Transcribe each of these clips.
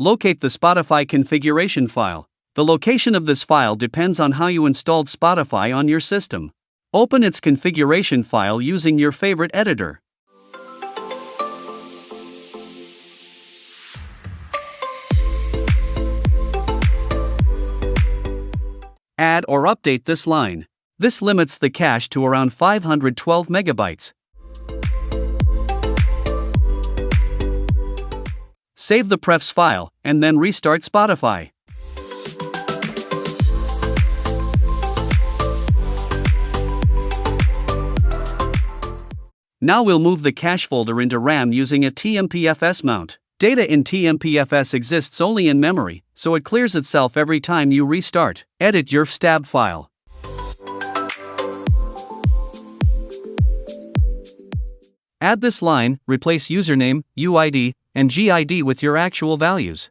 Locate the Spotify configuration file. The location of this file depends on how you installed Spotify on your system. Open its configuration file using your favorite editor. Add or update this line. This limits the cache to around 512 megabytes. Save the prefs file, and then restart Spotify. Now we'll move the cache folder into RAM using a Tmpfs mount. Data in Tmpfs exists only in memory, so it clears itself every time you restart. Edit your stab file. Add this line, replace username, UID, and GID with your actual values.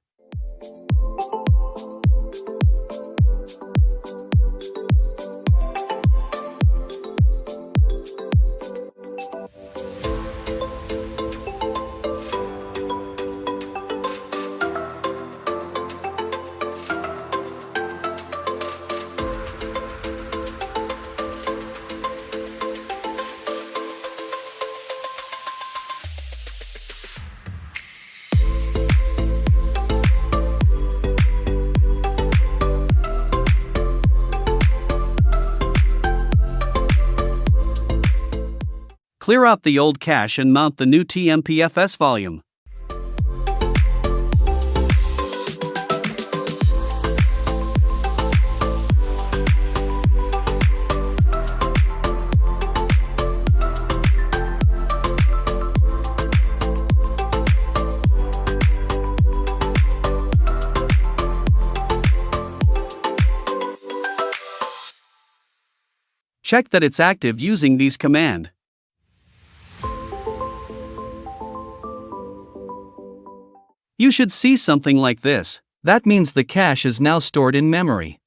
Clear out the old cache and mount the new Tmpfs volume. Check that it's active using these commands. You should see something like this. That means the cache is now stored in memory.